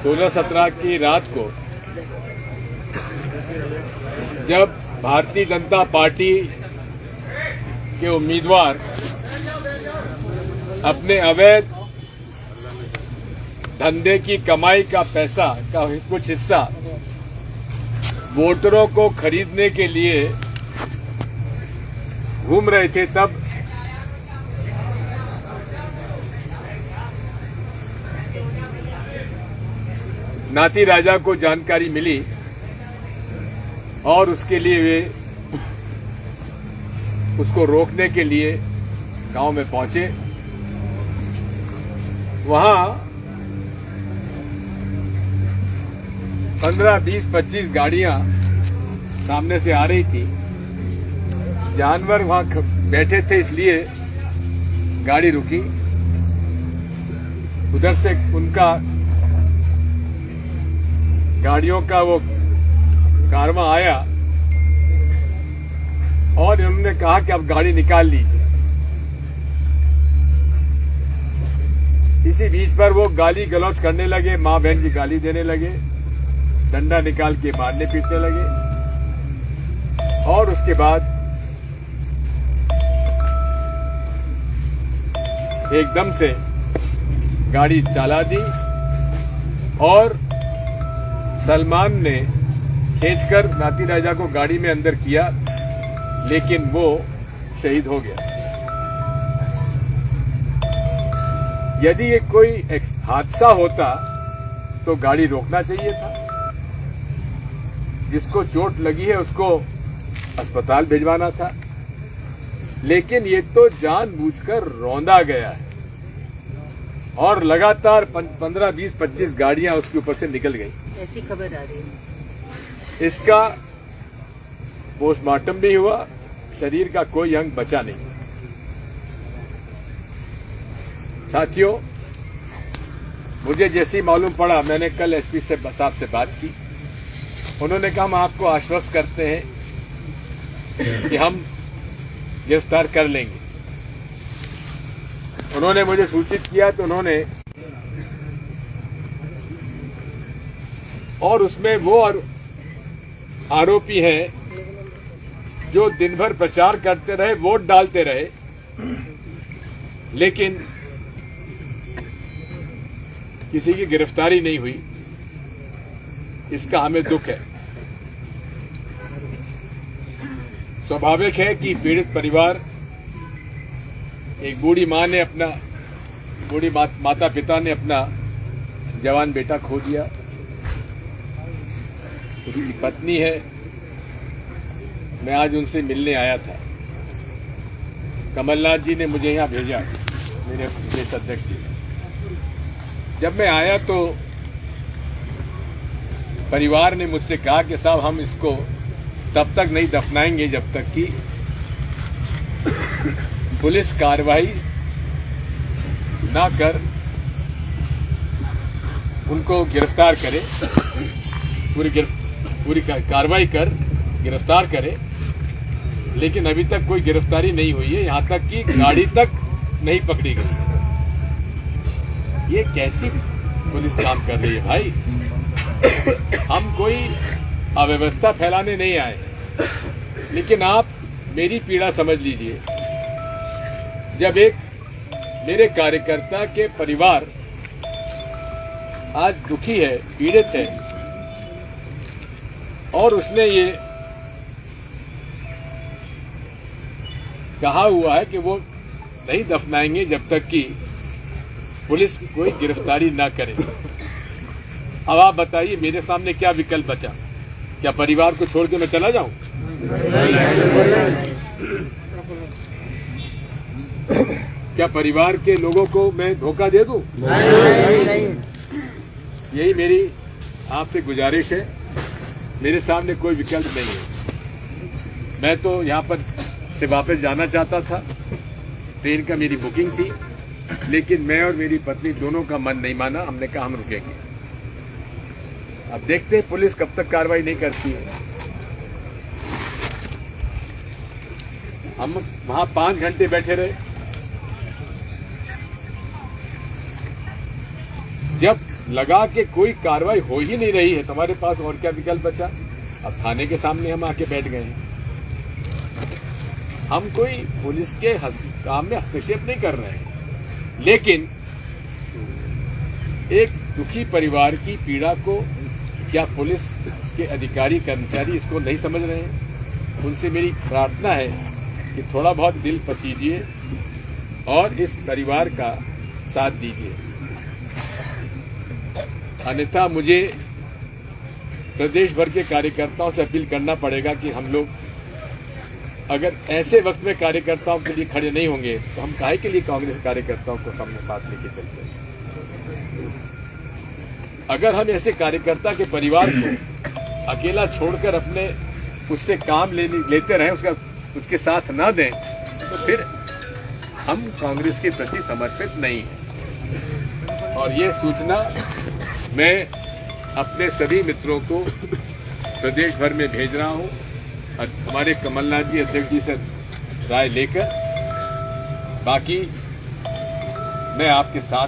16-17 की रात को जब भारतीय जनता पार्टी के उम्मीदवार अपने अवैध धंधे की कमाई का पैसा का कुछ हिस्सा वोटरों को खरीदने के लिए घूम रहे थे, तब नाती राजा को जानकारी मिली और उसके लिए वे उसको रोकने के लिए गांव में पहुंचे। वहां 15, 20, 25 गाड़ियां सामने से आ रही थी। जानवर वहां बैठे थे इसलिए गाड़ी रुकी। उधर से उनका गाड़ियों का वो कारवां आया और उन्होंने कहा कि अब गाड़ी निकाल लीजिए। इसी बीच पर वो गाली गलौज करने लगे, मां बहन की गाली देने लगे, डंडा निकाल के मारने पीटने लगे और उसके बाद एकदम से गाड़ी चला दी और सलमान ने खींचकर नाती राजा को गाड़ी में अंदर किया, लेकिन वो शहीद हो गया। यदि ये कोई हादसा होता तो गाड़ी रोकना चाहिए था। जिसको चोट लगी है उसको अस्पताल भिजवाना था, लेकिन ये तो जानबूझकर रौंदा गया है और लगातार 15, 20, 25 गाड़ियां उसके ऊपर से निकल गई। ऐसी खबर आ रही है। इसका पोस्टमार्टम भी हुआ, शरीर का कोई अंग बचा नहीं। साथियों, मुझे जैसे ही मालूम पड़ा, मैंने कल एसपी साहब से बात की। उन्होंने कहा हम आपको आश्वस्त करते हैं कि हम गिरफ्तार कर लेंगे। उन्होंने मुझे सूचित किया तो उन्होंने और उसमें वो आरोपी हैं जो दिन भर प्रचार करते रहे, वोट डालते रहे, लेकिन किसी की गिरफ्तारी नहीं हुई। इसका हमें दुख है। स्वाभाविक है कि पीड़ित परिवार, एक बूढ़ी मां ने अपना माता पिता ने अपना जवान बेटा खो दिया, उसकी पत्नी है। मैं आज उनसे मिलने आया था। कमलनाथ जी ने मुझे यहां भेजा, मेरे प्रदेश अध्यक्ष जी ने। जब मैं आया तो परिवार ने मुझसे कहा कि साहब हम इसको तब तक नहीं दफनाएंगे जब तक कि पुलिस कार्रवाई ना कर उनको गिरफ्तार करे, पूरी कार्रवाई कर गिरफ्तार करे। लेकिन अभी तक कोई गिरफ्तारी नहीं हुई है, यहां तक कि गाड़ी तक नहीं पकड़ी गई। ये कैसी पुलिस काम कर रही है भाई? हम कोई अव्यवस्था फैलाने नहीं आए, लेकिन आप मेरी पीड़ा समझ लीजिए। जब एक मेरे कार्यकर्ता के परिवार आज दुखी है, पीड़ित है, और उसने ये कहा हुआ है कि वो नहीं दफनाएंगे जब तक कि पुलिस कोई गिरफ्तारी ना करे। अब आप बताइए मेरे सामने क्या विकल्प बचा? क्या परिवार को छोड़ के मैं चला जाऊं? क्या परिवार के लोगों को मैं धोखा दे दूं? यही मेरी आपसे गुजारिश है। मेरे सामने कोई विकल्प नहीं है। मैं तो यहां पर से वापस जाना चाहता था, ट्रेन का मेरी बुकिंग थी, लेकिन मैं और मेरी पत्नी दोनों का मन नहीं माना। हमने कहा हम रुकेंगे। अब देखते हैं पुलिस कब तक कार्रवाई नहीं करती है। हम वहां 5 घंटे बैठे रहे। जब लगा कि कोई कार्रवाई हो ही नहीं रही है, तुम्हारे पास और क्या विकल्प बचा? अब थाने के सामने हम आके बैठ गए हैं। हम कोई पुलिस के काम में हस्तक्षेप नहीं कर रहे हैं, लेकिन एक दुखी परिवार की पीड़ा को क्या पुलिस के अधिकारी कर्मचारी इसको नहीं समझ रहे हैं? उनसे मेरी प्रार्थना है कि थोड़ा बहुत दिल पसीजिए और इस परिवार का साथ दीजिए, अन्यथा मुझे प्रदेश भर के कार्यकर्ताओं से अपील करना पड़ेगा कि हम लोग अगर ऐसे वक्त में कार्यकर्ताओं के लिए खड़े नहीं होंगे तो हम काहे के लिए कांग्रेस कार्यकर्ताओं को अपने साथ लेके चलते हैं। अगर हम ऐसे कार्यकर्ता के परिवार को अकेला छोड़कर अपने उससे काम लेते रहें, उसके साथ ना दें, तो फिर हम कांग्रेस के प्रति समर्पित नहीं हैं। और ये सूचना मैं अपने सभी मित्रों को प्रदेश भर में भेज रहा हूं। हमारे कमलनाथ जी अध्यक्ष जी से राय लेकर, बाकी मैं आपके साथ